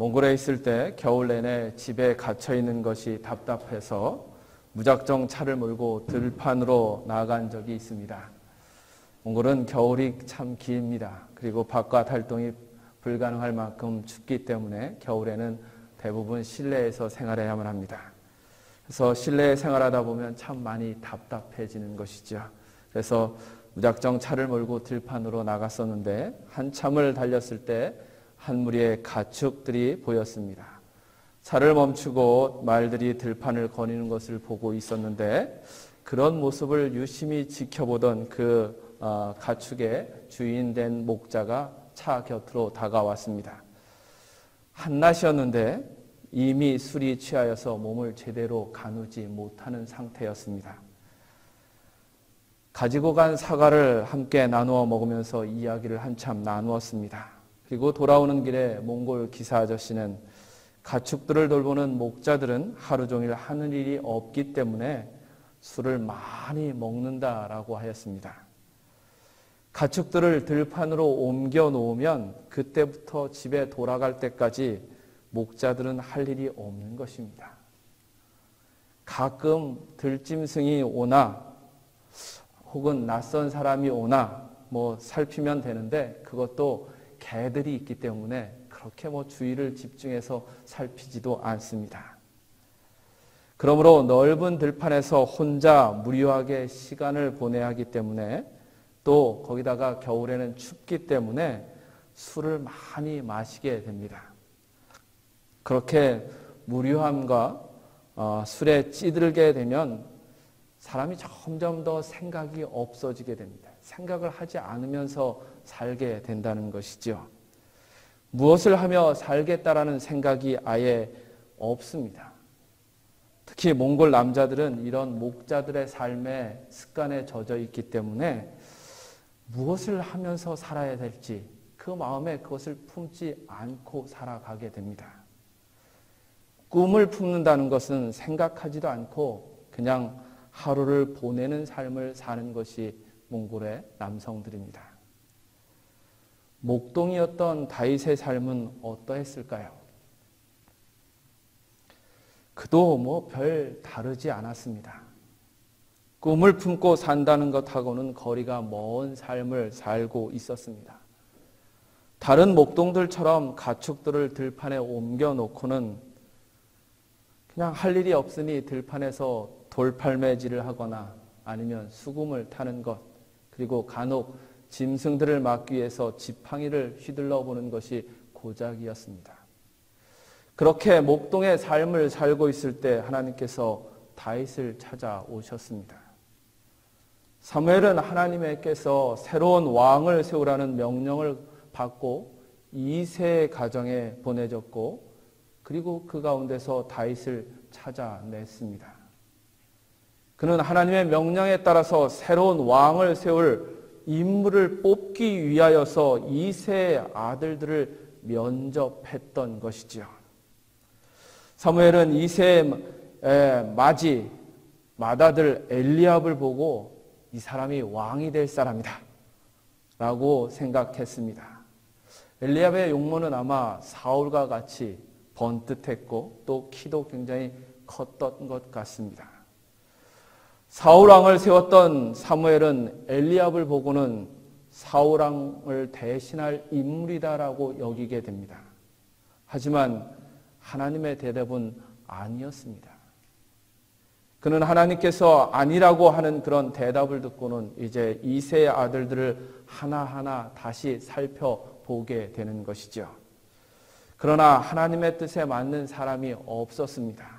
몽골에 있을 때 겨울 내내 집에 갇혀 있는 것이 답답해서 무작정 차를 몰고 들판으로 나간 적이 있습니다. 몽골은 겨울이 참 깁니다. 그리고 바깥 활동이 불가능할 만큼 춥기 때문에 겨울에는 대부분 실내에서 생활해야만 합니다. 그래서 실내에 생활하다 보면 참 많이 답답해지는 것이죠. 그래서 무작정 차를 몰고 들판으로 나갔었는데 한참을 달렸을 때 한 무리의 가축들이 보였습니다. 차를 멈추고 말들이 들판을 거니는 것을 보고 있었는데 그런 모습을 유심히 지켜보던 그 가축의 주인된 목자가 차 곁으로 다가왔습니다. 한낮이었는데 이미 술이 취하여서 몸을 제대로 가누지 못하는 상태였습니다. 가지고 간 사과를 함께 나누어 먹으면서 이야기를 한참 나누었습니다. 그리고 돌아오는 길에 몽골 기사 아저씨는 가축들을 돌보는 목자들은 하루 종일 하는 일이 없기 때문에 술을 많이 먹는다라고 하였습니다. 가축들을 들판으로 옮겨 놓으면 그때부터 집에 돌아갈 때까지 목자들은 할 일이 없는 것입니다. 가끔 들짐승이 오나 혹은 낯선 사람이 오나 살피면 되는데 그것도 개들이 있기 때문에 그렇게 주의를 집중해서 살피지도 않습니다. 그러므로 넓은 들판에서 혼자 무료하게 시간을 보내야 하기 때문에 또 거기다가 겨울에는 춥기 때문에 술을 많이 마시게 됩니다. 그렇게 무료함과 술에 찌들게 되면 사람이 점점 더 생각이 없어지게 됩니다. 생각을 하지 않으면서 살게 된다는 것이죠. 무엇을 하며 살겠다라는 생각이 아예 없습니다. 특히 몽골 남자들은 이런 목자들의 삶의 습관에 젖어 있기 때문에 무엇을 하면서 살아야 될지 그 마음에 그것을 품지 않고 살아가게 됩니다. 꿈을 품는다는 것은 생각하지도 않고 그냥 하루를 보내는 삶을 사는 것이 몽골의 남성들입니다. 목동이었던 다윗의 삶은 어떠했을까요? 그도 별 다르지 않았습니다. 꿈을 품고 산다는 것하고는 거리가 먼 삶을 살고 있었습니다. 다른 목동들처럼 가축들을 들판에 옮겨 놓고는 그냥 할 일이 없으니 들판에서 돌팔매질을 하거나 아니면 수금을 타는 것, 그리고 간혹 짐승들을 막기 위해서 지팡이를 휘둘러 보는 것이 고작이었습니다. 그렇게 목동의 삶을 살고 있을 때 하나님께서 다윗을 찾아오셨습니다. 사무엘은 하나님께서 새로운 왕을 세우라는 명령을 받고 이새의 가정에 보내졌고 그리고 그 가운데서 다윗을 찾아냈습니다. 그는 하나님의 명령에 따라서 새로운 왕을 세울 인물을 뽑기 위하여서 이새의 아들들을 면접했던 것이지요. 사무엘은 이새의 맏아들 엘리압을 보고 이 사람이 왕이 될 사람이다 라고 생각했습니다. 엘리압의 용모는 아마 사울과 같이 번듯했고 또 키도 굉장히 컸던 것 같습니다. 사울왕을 세웠던 사무엘은 엘리압을 보고는 사울왕을 대신할 인물이다라고 여기게 됩니다. 하지만 하나님의 대답은 아니었습니다. 그는 하나님께서 아니라고 하는 그런 대답을 듣고는 이제 이새의 아들들을 하나하나 다시 살펴보게 되는 것이죠. 그러나 하나님의 뜻에 맞는 사람이 없었습니다.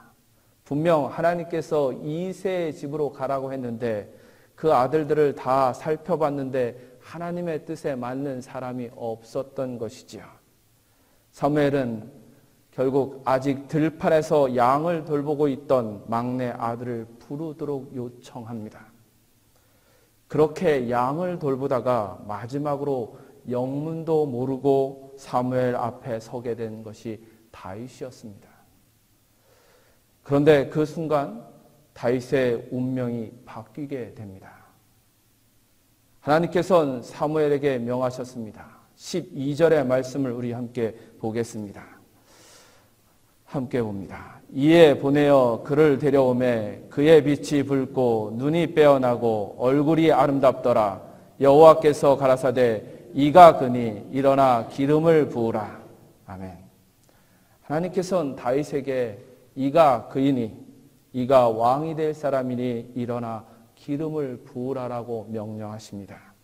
분명 하나님께서 이새의 집으로 가라고 했는데 그 아들들을 다 살펴봤는데 하나님의 뜻에 맞는 사람이 없었던 것이지요. 사무엘은 결국 아직 들판에서 양을 돌보고 있던 막내 아들을 부르도록 요청합니다. 그렇게 양을 돌보다가 마지막으로 영문도 모르고 사무엘 앞에 서게 된 것이 다윗이었습니다. 그런데 그 순간 다윗의 운명이 바뀌게 됩니다. 하나님께서는 사무엘에게 명하셨습니다. 12절의 말씀을 우리 함께 보겠습니다. 함께 봅니다. 이에 보내어 그를 데려오매 그의 빛이 붉고 눈이 빼어나고 얼굴이 아름답더라. 여호와께서 가라사대 이가 그니 일어나 기름을 부으라. 아멘. 하나님께서는 다윗에게 이가 그이니 이가 왕이 될 사람이니 일어나 기름을 부으라라고 명령하십니다.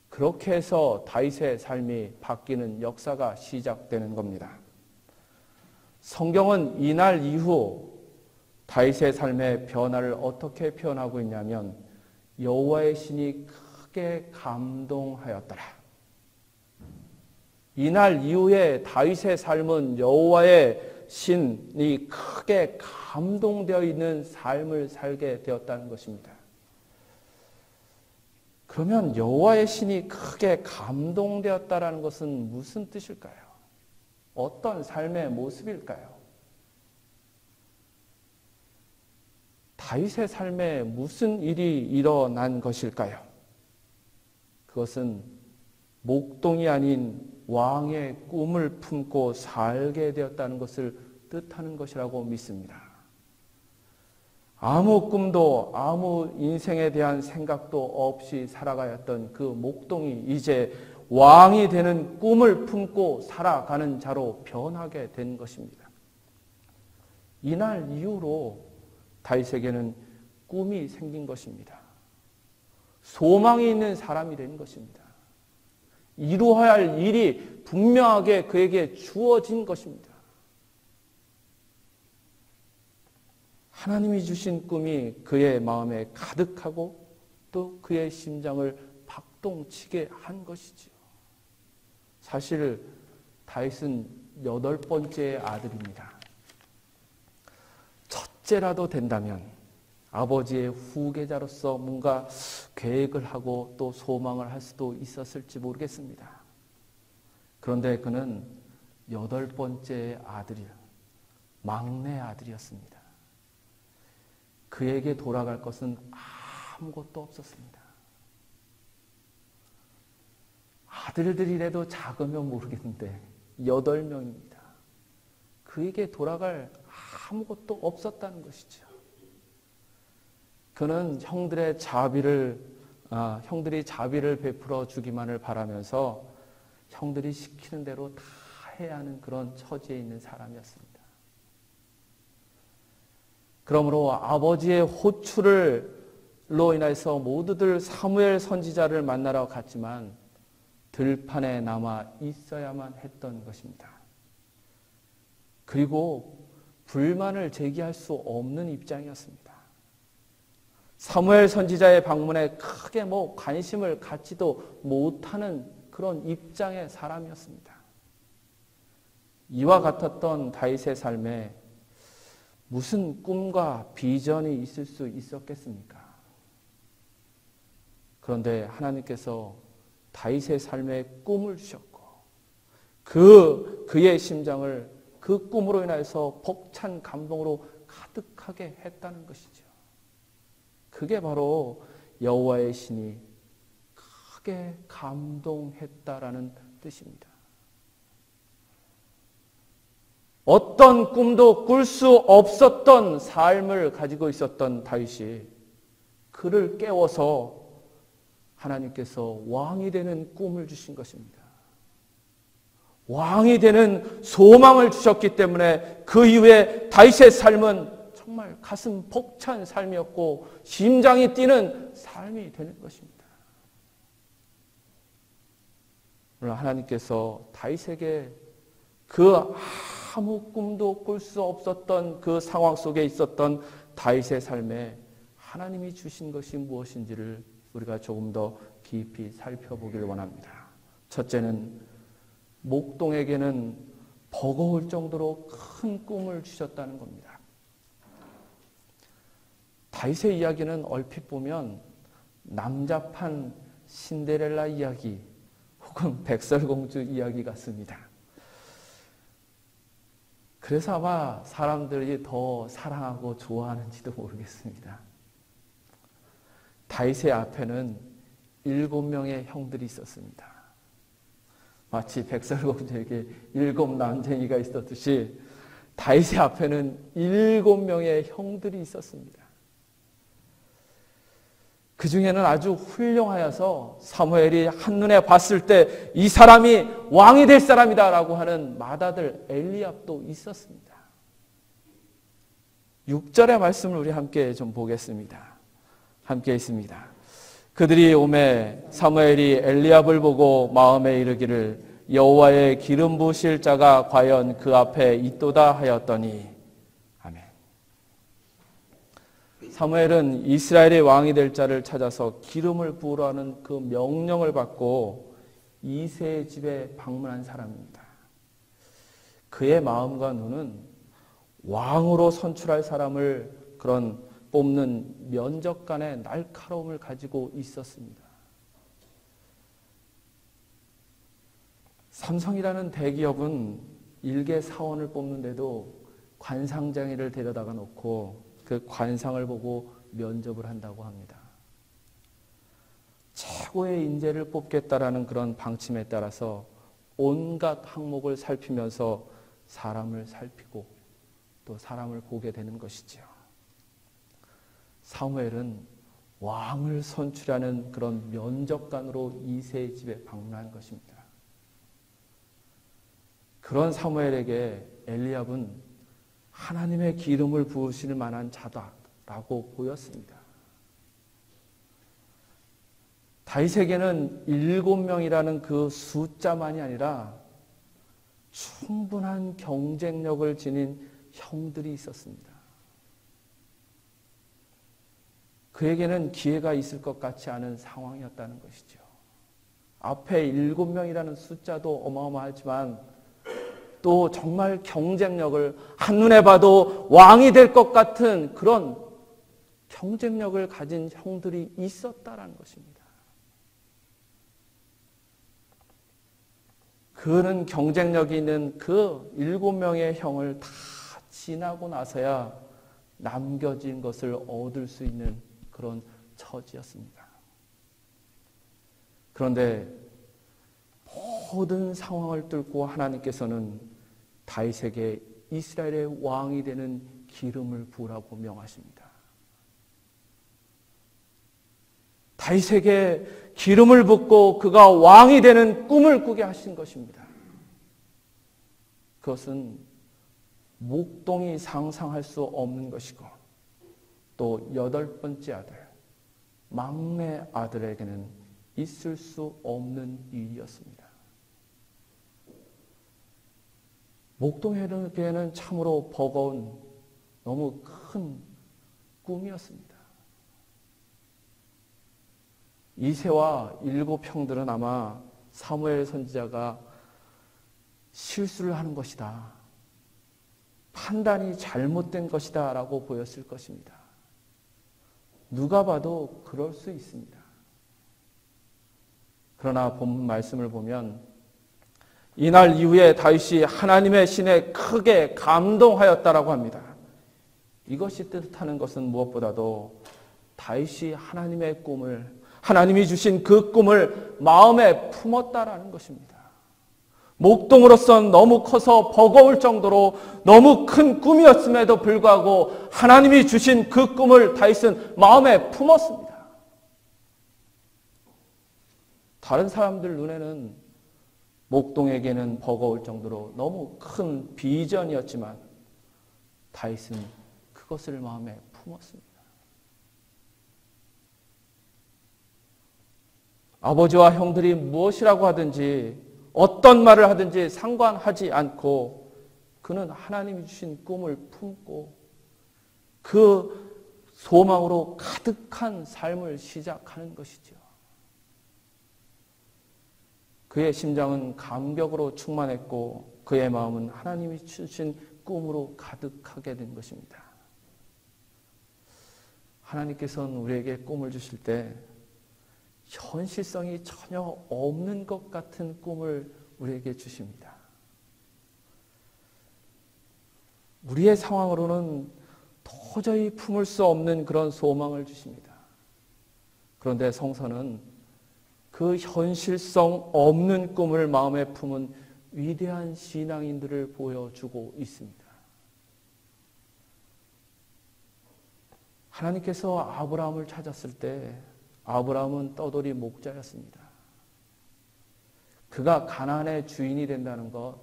그렇게 해서 다윗의 삶이 바뀌는 역사가 시작되는 겁니다. 성경은 이날 이후 다윗의 삶의 변화를 어떻게 표현하고 있냐면 여호와의 신이 크게 감동하였더라. 이날 이후에 다윗의 삶은 여호와의 신이 크게 감동되어 있는 삶을 살게 되었다는 것입니다. 그러면 여호와의 신이 크게 감동되었다는 것은 무슨 뜻일까요? 어떤 삶의 모습일까요? 다윗의 삶에 무슨 일이 일어난 것일까요? 그것은 목동이 아닌 왕의 꿈을 품고 살게 되었다는 것을 뜻하는 것이라고 믿습니다. 아무 꿈도 아무 인생에 대한 생각도 없이 살아가였던 그 목동이 이제 왕이 되는 꿈을 품고 살아가는 자로 변하게 된 것입니다. 이날 이후로 다윗에게는 꿈이 생긴 것입니다. 소망이 있는 사람이 된 것입니다. 이루어야 할 일이 분명하게 그에게 주어진 것입니다. 하나님이 주신 꿈이 그의 마음에 가득하고 또 그의 심장을 박동치게 한 것이지요. 사실 다윗은 8번째 아들입니다. 첫째라도 된다면 아버지의 후계자로서 뭔가 계획을 하고 또 소망을 할 수도 있었을지 모르겠습니다. 그런데 그는 8번째 아들이요. 막내 아들이었습니다. 그에게 돌아갈 것은 아무것도 없었습니다. 아들들이라도 작으면 모르겠는데 8명입니다. 그에게 돌아갈 아무것도 없었다는 것이죠. 그는 형들이 자비를 베풀어 주기만을 바라면서 형들이 시키는 대로 다 해야 하는 그런 처지에 있는 사람이었습니다. 그러므로 아버지의 호출로 인해서 모두들 사무엘 선지자를 만나러 갔지만 들판에 남아 있어야만 했던 것입니다. 그리고 불만을 제기할 수 없는 입장이었습니다. 사무엘 선지자의 방문에 크게 관심을 갖지도 못하는 그런 입장의 사람이었습니다. 이와 같았던 다윗의 삶에 무슨 꿈과 비전이 있을 수 있었겠습니까? 그런데 하나님께서 다윗의 삶에 꿈을 주셨고 그의 심장을 그 꿈으로 인해서 벅찬 감동으로 가득하게 했다는 것이죠. 그게 바로 여호와의 신이 크게 감동했다라는 뜻입니다. 어떤 꿈도 꿀 수 없었던 삶을 가지고 있었던 다윗이 그를 깨워서 하나님께서 왕이 되는 꿈을 주신 것입니다. 왕이 되는 소망을 주셨기 때문에 그 이후에 다윗의 삶은 정말 가슴 벅찬 삶이었고 심장이 뛰는 삶이 되는 것입니다. 그러나 하나님께서 다윗에게 그 아무 꿈도 꿀 수 없었던 그 상황 속에 있었던 다윗의 삶에 하나님이 주신 것이 무엇인지를 우리가 조금 더 깊이 살펴보길 원합니다. 첫째는 목동에게는 버거울 정도로 큰 꿈을 주셨다는 겁니다. 다윗의 이야기는 얼핏 보면 남자판 신데렐라 이야기 혹은 백설공주 이야기 같습니다. 그래서 아마 사람들이 더 사랑하고 좋아하는지도 모르겠습니다. 다윗의 앞에는 7명의 형들이 있었습니다. 마치 백설공주에게 7 남쟁이가 있었듯이 다윗의 앞에는 7명의 형들이 있었습니다. 그 중에는 아주 훌륭하여서 사무엘이 한눈에 봤을 때 이 사람이 왕이 될 사람이다 라고 하는 맏아들 엘리압도 있었습니다. 6절의 말씀을 우리 함께 좀 보겠습니다. 함께 있습니다. 그들이 오매 사무엘이 엘리압을 보고 마음에 이르기를 여호와의 기름 부으실 자가 과연 그 앞에 있도다 하였더니 아멘. 사무엘은 이스라엘의 왕이 될 자를 찾아서 기름을 부으라 하는 그 명령을 받고 이새의 집에 방문한 사람입니다. 그의 마음과 눈은 왕으로 선출할 사람을 그런 뽑는 면접관의 날카로움을 가지고 있었습니다. 삼성이라는 대기업은 일개 사원을 뽑는데도 관상장애를 데려다가 놓고 그 관상을 보고 면접을 한다고 합니다. 최고의 인재를 뽑겠다라는 그런 방침에 따라서 온갖 항목을 살피면서 사람을 살피고 또 사람을 보게 되는 것이지요. 사무엘은 왕을 선출하는 그런 면접관으로 이새의 집에 방문한 것입니다. 그런 사무엘에게 엘리압은 하나님의 기름을 부으실 만한 자다라고 보였습니다. 다윗에게는 7명이라는 그 숫자만이 아니라 충분한 경쟁력을 지닌 형들이 있었습니다. 그에게는 기회가 있을 것 같지 않은 상황이었다는 것이죠. 앞에 7명이라는 숫자도 어마어마하지만 또 정말 경쟁력을 한눈에 봐도 왕이 될 것 같은 그런 경쟁력을 가진 형들이 있었다라는 것입니다. 그는 경쟁력이 있는 그 7명의 형을 다 지나고 나서야 남겨진 것을 얻을 수 있는 그런 처지였습니다. 그런데 모든 상황을 뚫고 하나님께서는 다윗에게 이스라엘의 왕이 되는 기름을 부으라고 명하십니다. 다윗에게 기름을 붓고 그가 왕이 되는 꿈을 꾸게 하신 것입니다. 그것은 목동이 상상할 수 없는 것이고 또 8번째 아들, 막내 아들에게는 있을 수 없는 일이었습니다. 목동에게는 참으로 버거운 너무 큰 꿈이었습니다. 이새와 7형들은 아마 사무엘 선지자가 실수를 하는 것이다, 판단이 잘못된 것이다 라고 보였을 것입니다. 누가 봐도 그럴 수 있습니다. 그러나 본문 말씀을 보면 이날 이후에 다윗이 하나님의 신에 크게 감동하였다라고 합니다. 이것이 뜻하는 것은 무엇보다도 다윗이 하나님의 꿈을, 하나님이 주신 그 꿈을 마음에 품었다라는 것입니다. 목동으로서는 너무 커서 버거울 정도로 너무 큰 꿈이었음에도 불구하고 하나님이 주신 그 꿈을 다윗은 마음에 품었습니다. 다른 사람들 눈에는 목동에게는 버거울 정도로 너무 큰 비전이었지만 다윗은 그것을 마음에 품었습니다. 아버지와 형들이 무엇이라고 하든지 어떤 말을 하든지 상관하지 않고 그는 하나님이 주신 꿈을 품고 그 소망으로 가득한 삶을 시작하는 것이죠. 그의 심장은 감격으로 충만했고 그의 마음은 하나님이 주신 꿈으로 가득하게 된 것입니다. 하나님께서는 우리에게 꿈을 주실 때 현실성이 전혀 없는 것 같은 꿈을 우리에게 주십니다. 우리의 상황으로는 도저히 품을 수 없는 그런 소망을 주십니다. 그런데 성서는 그 현실성 없는 꿈을 마음에 품은 위대한 신앙인들을 보여주고 있습니다. 하나님께서 아브라함을 찾았을 때 아브라함은 떠돌이 목자였습니다. 그가 가나안의 주인이 된다는 것,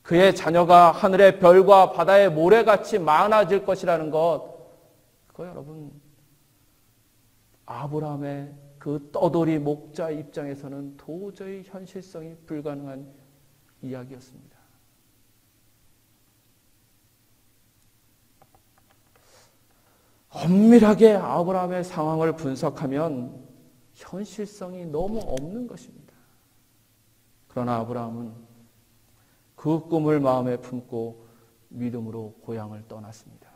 그의 자녀가 하늘의 별과 바다의 모래같이 많아질 것이라는 것, 그거 여러분 아브라함의 그 떠돌이 목자 입장에서는 도저히 현실성이 불가능한 이야기였습니다. 엄밀하게 아브라함의 상황을 분석하면 현실성이 너무 없는 것입니다. 그러나 아브라함은 그 꿈을 마음에 품고 믿음으로 고향을 떠났습니다.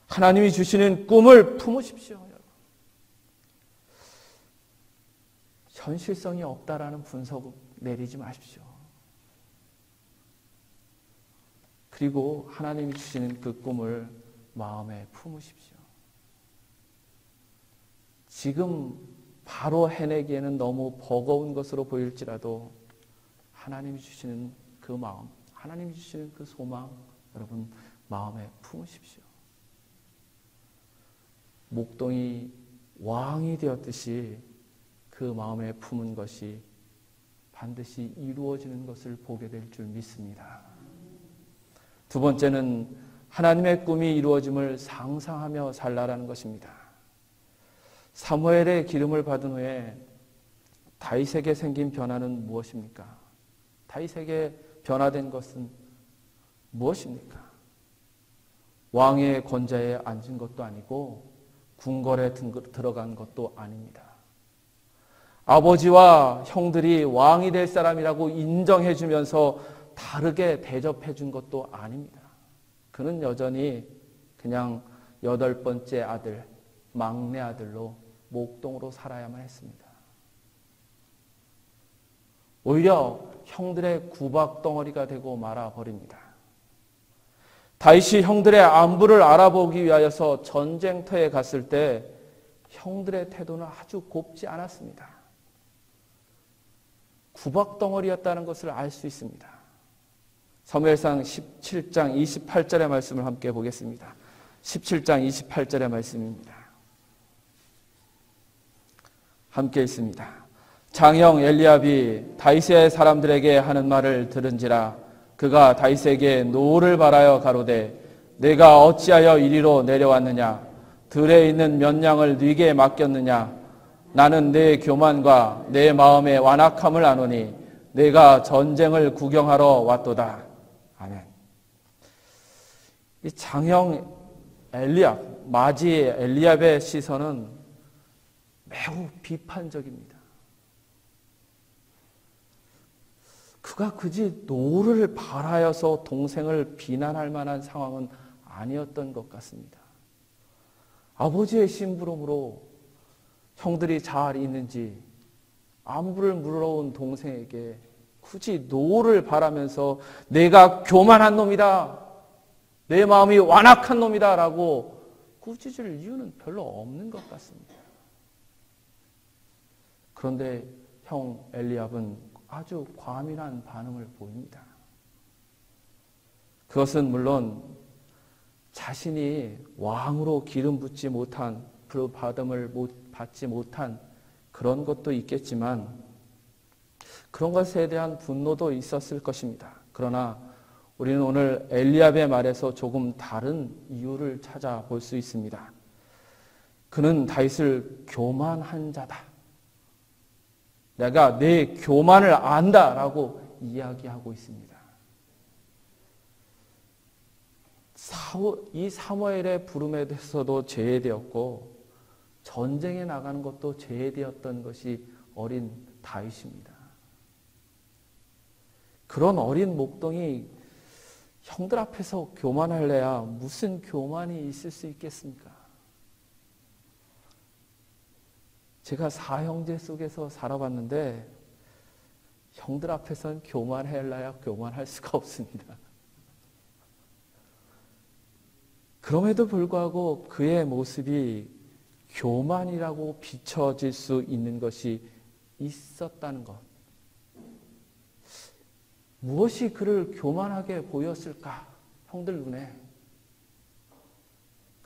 하나님이 주시는 꿈을 품으십시오. 여러분. 현실성이 없다라는 분석 내리지 마십시오. 그리고 하나님이 주시는 그 꿈을 마음에 품으십시오. 지금 바로 해내기에는 너무 버거운 것으로 보일지라도 하나님이 주시는 그 마음, 하나님이 주시는 그 소망, 여러분 마음에 품으십시오. 목동이 왕이 되었듯이 그 마음에 품은 것이 반드시 이루어지는 것을 보게 될 줄 믿습니다. 두 번째는 하나님의 꿈이 이루어짐을 상상하며 살라라는 것입니다. 사무엘의 기름을 받은 후에 다윗에게 생긴 변화는 무엇입니까? 다윗에게 변화된 것은 무엇입니까? 왕의 권좌에 앉은 것도 아니고 궁궐에 들어간 것도 아닙니다. 아버지와 형들이 왕이 될 사람이라고 인정해 주면서 다르게 대접해 준 것도 아닙니다. 그는 여전히 그냥 8번째 아들, 막내 아들로 목동으로 살아야만 했습니다. 오히려 형들의 구박덩어리가 되고 말아버립니다. 다윗이 형들의 안부를 알아보기 위하여서 전쟁터에 갔을 때 형들의 태도는 아주 곱지 않았습니다. 구박덩어리였다는 것을 알 수 있습니다. 사무엘상 17장 28절의 말씀을 함께 보겠습니다. 17장 28절의 말씀입니다. 함께 있습니다. 장형 엘리압이 다윗의 사람들에게 하는 말을 들은지라 그가 다윗에게 노를 바라여 가로되 내가 어찌하여 이리로 내려왔느냐 들에 있는 몇 양을 네게 맡겼느냐 나는 내 교만과 내 마음의 완악함을 아노니 내가 전쟁을 구경하러 왔도다. 아멘. 이 장형 엘리압, 마지 엘리압의 시선은 매우 비판적입니다. 그가 굳이 노를 바라여서 동생을 비난할 만한 상황은 아니었던 것 같습니다. 아버지의 심부름으로 형들이 잘 있는지 안부를 물어온 동생에게 굳이 노를 바라면서 내가 교만한 놈이다, 내 마음이 완악한 놈이다 라고 꾸짖을 이유는 별로 없는 것 같습니다. 그런데 형 엘리압은 아주 과민한 반응을 보입니다. 그것은 물론 자신이 왕으로 기름 붓지 못한, 받음을 받지 못한 그런 것도 있겠지만 그런 것에 대한 분노도 있었을 것입니다. 그러나 우리는 오늘 엘리압의 말에서 조금 다른 이유를 찾아볼 수 있습니다. 그는 다윗을 교만한 자다, 내가 내 교만을 안다라고 이야기하고 있습니다. 이 사무엘의 부름에 대해서도 제외되었고 전쟁에 나가는 것도 제외되었던 것이 어린 다윗입니다. 그런 어린 목동이 형들 앞에서 교만할래야 무슨 교만이 있을 수 있겠습니까? 제가 4형제 속에서 살아봤는데 형들 앞에서는 교만할래야 교만할 수가 없습니다. 그럼에도 불구하고 그의 모습이 교만이라고 비춰질 수 있는 것이 있었다는 것. 무엇이 그를 교만하게 보였을까? 형들 눈에.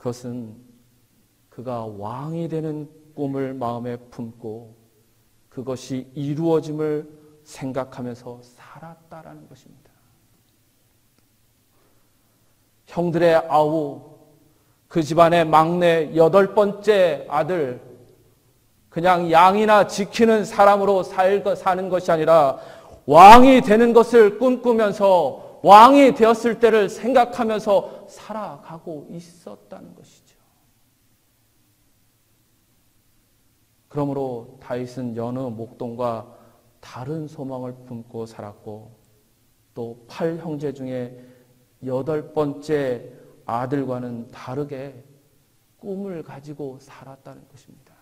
그것은 그가 왕이 되는 꿈을 마음에 품고 그것이 이루어짐을 생각하면서 살았다라는 것입니다. 형들의 아우, 그 집안의 막내 8번째 아들, 그냥 양이나 지키는 사람으로 사는 것이 아니라 왕이 되는 것을 꿈꾸면서 왕이 되었을 때를 생각하면서 살아가고 있었다는 것이죠. 그러므로 다윗은 여느 목동과 다른 소망을 품고 살았고 또 8형제 중에 8번째 아들과는 다르게 꿈을 가지고 살았다는 것입니다.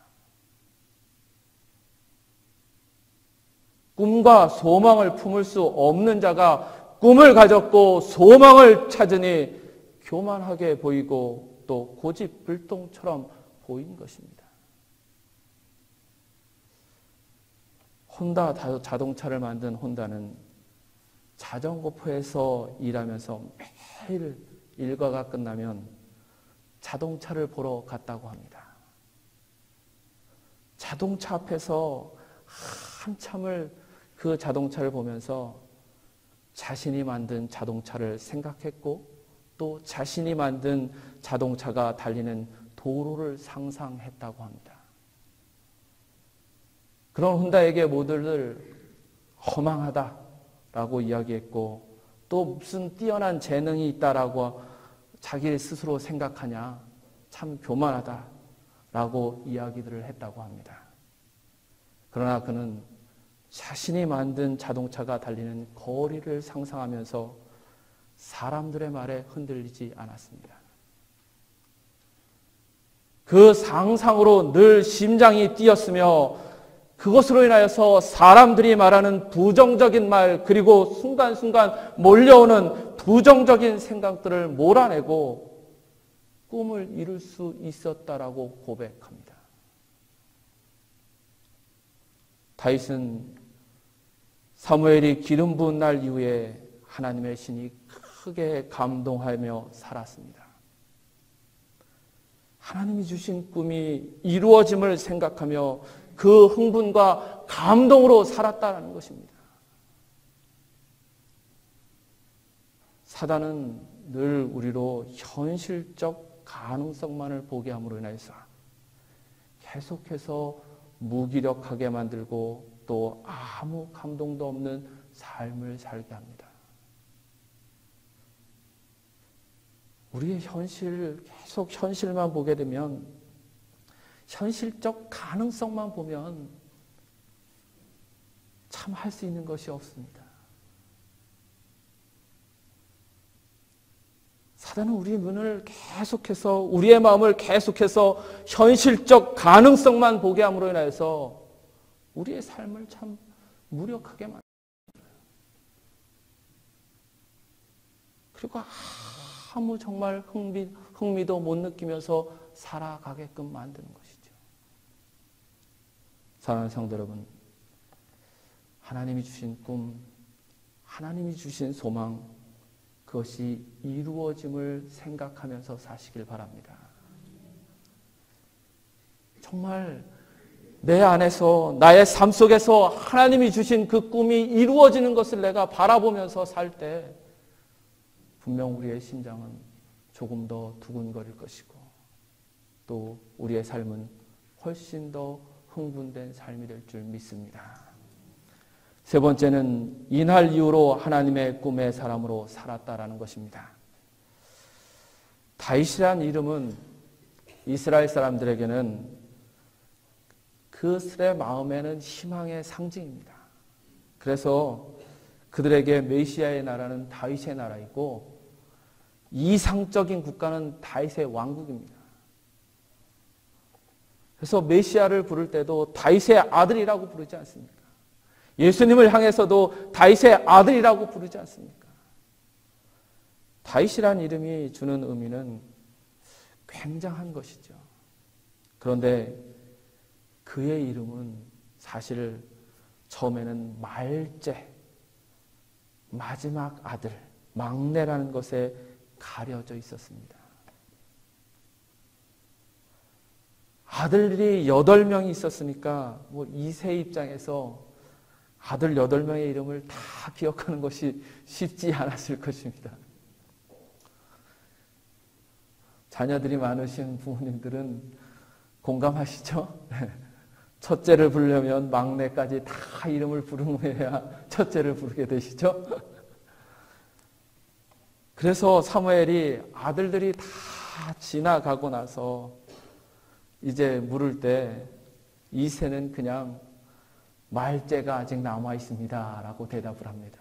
꿈과 소망을 품을 수 없는 자가 꿈을 가졌고 소망을 찾으니 교만하게 보이고 또 고집불통처럼 보인 것입니다. 혼다 자동차를 만든 혼다는 자전거포에서 일하면서 매일 일과가 끝나면 자동차를 보러 갔다고 합니다. 자동차 앞에서 한참을 그 자동차를 보면서 자신이 만든 자동차를 생각했고 또 자신이 만든 자동차가 달리는 도로를 상상했다고 합니다. 그런 혼다에게 모두를 허망하다라고 이야기했고 또 무슨 뛰어난 재능이 있다라고 자기 스스로 생각하냐, 참 교만하다라고 이야기들을 했다고 합니다. 그러나 그는 자신이 만든 자동차가 달리는 거리를 상상하면서 사람들의 말에 흔들리지 않았습니다. 그 상상으로 늘 심장이 뛰었으며 그것으로 인하여서 사람들이 말하는 부정적인 말 그리고 순간순간 몰려오는 부정적인 생각들을 몰아내고 꿈을 이룰 수 있었다라고 고백합니다. 다윗은 사무엘이 기름 부은 날 이후에 하나님의 신이 크게 감동하며 살았습니다. 하나님이 주신 꿈이 이루어짐을 생각하며 그 흥분과 감동으로 살았다는 것입니다. 사단은 늘 우리로 현실적 가능성만을 보게 함으로 인해서 계속해서 무기력하게 만들고 또 아무 감동도 없는 삶을 살게 합니다. 우리의 계속 현실만 보게 되면 현실적 가능성만 보면 참 할 수 있는 것이 없습니다. 사단은 우리의 눈을 계속해서 우리의 마음을 계속해서 현실적 가능성만 보게 함으로 인해서 우리의 삶을 참 무력하게 만듭니다. 그리고 아무 정말 흥미도 못 느끼면서 살아가게끔 만드는 것이죠. 사랑하는 성도 여러분, 하나님이 주신 꿈, 하나님이 주신 소망, 그것이 이루어짐을 생각하면서 사시길 바랍니다. 정말 내 안에서 나의 삶 속에서 하나님이 주신 그 꿈이 이루어지는 것을 내가 바라보면서 살 때 분명 우리의 심장은 조금 더 두근거릴 것이고 또 우리의 삶은 훨씬 더 흥분된 삶이 될 줄 믿습니다. 세 번째는 이날 이후로 하나님의 꿈의 사람으로 살았다라는 것입니다. 다윗이란 이름은 이스라엘 사람들에게는 그들의 마음에는 희망의 상징입니다. 그래서 그들에게 메시아의 나라는 다윗의 나라이고 이상적인 국가는 다윗의 왕국입니다. 그래서 메시아를 부를 때도 다윗의 아들이라고 부르지 않습니까? 예수님을 향해서도 다윗의 아들이라고 부르지 않습니까? 다윗이라는 이름이 주는 의미는 굉장한 것이죠. 그런데 그의 이름은 사실 처음에는 말제, 마지막 아들, 막내라는 것에 가려져 있었습니다. 아들들이 8명이 있었으니까 뭐 이세 입장에서 아들 8명의 이름을 다 기억하는 것이 쉽지 않았을 것입니다. 자녀들이 많으신 부모님들은 공감하시죠? 첫째를 부르려면 막내까지 다 이름을 부르면야 첫째를 부르게 되시죠? 그래서 사무엘이 아들들이 다 지나가고 나서 이제 물을 때 이새는 그냥 말째가 아직 남아 있습니다 라고 대답을 합니다.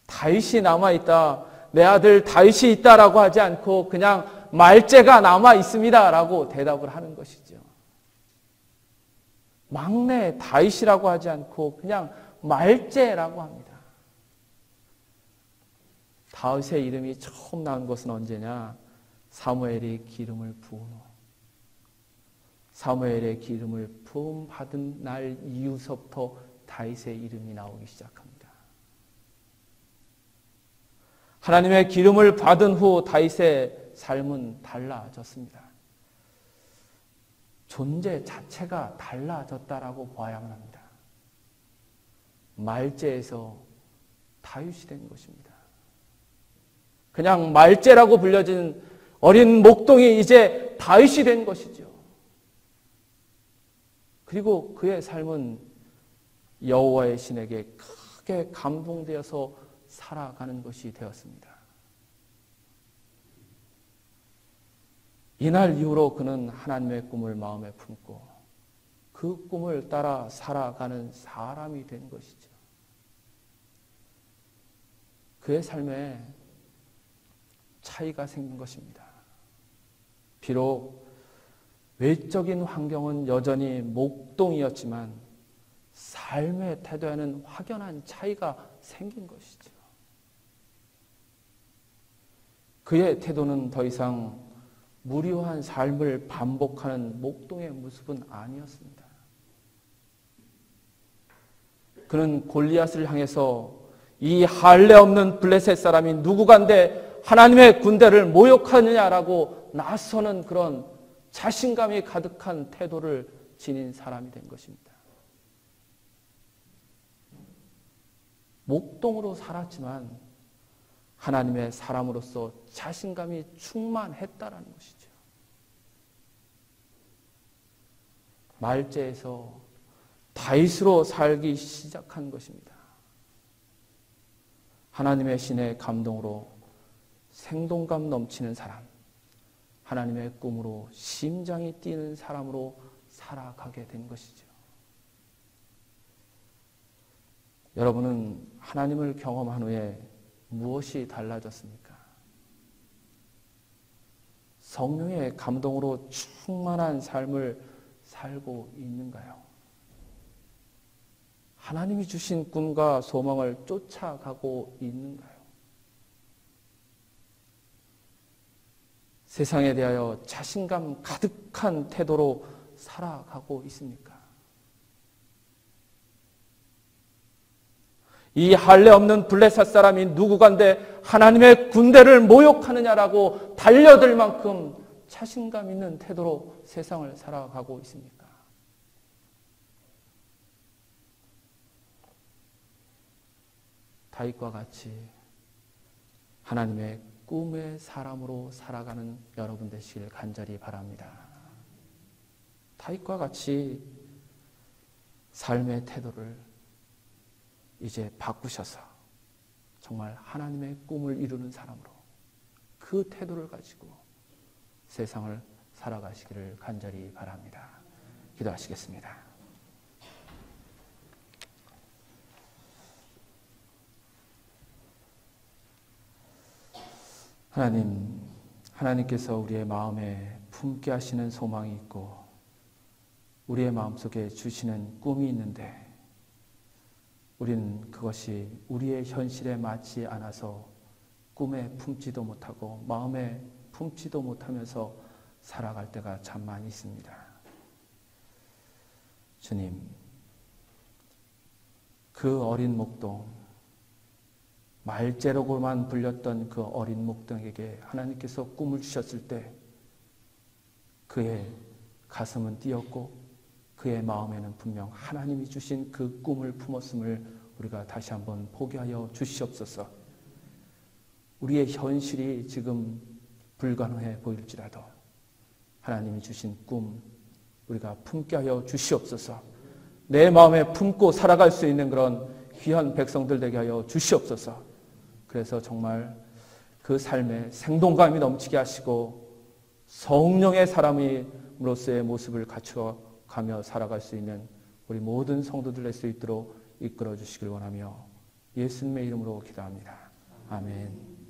다윗이 남아 있다, 내 아들 다윗이 있다라고 하지 않고 그냥 말째가 남아 있습니다 라고 대답을 하는 것이죠. 막내 다윗이라고 하지 않고 그냥 말째라고 합니다. 다윗의 이름이 처음 나온 것은 언제냐? 사무엘이 기름을 부은 후, 사무엘의 기름을 부음 받은 날 이후서부터 다윗의 이름이 나오기 시작합니다. 하나님의 기름을 받은 후 다윗의 삶은 달라졌습니다. 존재 자체가 달라졌다라고 봐야만 합니다. 말째에서 다윗이 된 것입니다. 그냥 말째라고 불려진 어린 목동이 이제 다윗이 된 것이죠. 그리고 그의 삶은 여호와의 신에게 크게 감동되어서 살아가는 것이 되었습니다. 이날 이후로 그는 하나님의 꿈을 마음에 품고 그 꿈을 따라 살아가는 사람이 된 것이죠. 그의 삶에 차이가 생긴 것입니다. 비록 외적인 환경은 여전히 목동이었지만 삶의 태도에는 확연한 차이가 생긴 것이죠. 그의 태도는 더 이상 무료한 삶을 반복하는 목동의 모습은 아니었습니다. 그는 골리앗을 향해서 이 할례 없는 블레셋 사람이 누구간데 하나님의 군대를 모욕하느냐라고 나서는 그런 자신감이 가득한 태도를 지닌 사람이 된 것입니다. 목동으로 살았지만 하나님의 사람으로서 자신감이 충만했다라는 것이죠. 말째에서 다윗으로 살기 시작한 것입니다. 하나님의 신의 감동으로 생동감 넘치는 사람, 하나님의 꿈으로 심장이 뛰는 사람으로 살아가게 된 것이죠. 여러분은 하나님을 경험한 후에 무엇이 달라졌습니까? 성령의 감동으로 충만한 삶을 살고 있는가요? 하나님이 주신 꿈과 소망을 쫓아가고 있는가요? 세상에 대하여 자신감 가득한 태도로 살아가고 있습니까? 이 할례 없는 블레셋 사람이 누구간데 하나님의 군대를 모욕하느냐라고 달려들 만큼 자신감 있는 태도로 세상을 살아가고 있습니까? 다윗과 같이 하나님의 꿈의 사람으로 살아가는 여러분 되시길 간절히 바랍니다. 다윗과 같이 삶의 태도를 이제 바꾸셔서 정말 하나님의 꿈을 이루는 사람으로 그 태도를 가지고 세상을 살아가시기를 간절히 바랍니다. 기도하시겠습니다. 하나님께서 우리의 마음에 품게 하시는 소망이 있고 우리의 마음속에 주시는 꿈이 있는데 우리는 그것이 우리의 현실에 맞지 않아서 꿈에 품지도 못하고 마음에 품지도 못하면서 살아갈 때가 참 많이 있습니다. 주님, 그 어린 목동, 말재로고만 불렸던 그 어린 목동에게 하나님께서 꿈을 주셨을 때 그의 가슴은 뛰었고 그의 마음에는 분명 하나님이 주신 그 꿈을 품었음을 우리가 다시 한번 보게 하여 주시옵소서. 우리의 현실이 지금 불가능해 보일지라도 하나님이 주신 꿈 우리가 품게 하여 주시옵소서. 내 마음에 품고 살아갈 수 있는 그런 귀한 백성들 되게 하여 주시옵소서. 그래서 정말 그 삶에 생동감이 넘치게 하시고 성령의 사람으로서의 모습을 갖춰가며 살아갈 수 있는 우리 모든 성도들 될 수 있도록 이끌어 주시길 원하며 예수님의 이름으로 기도합니다. 아멘.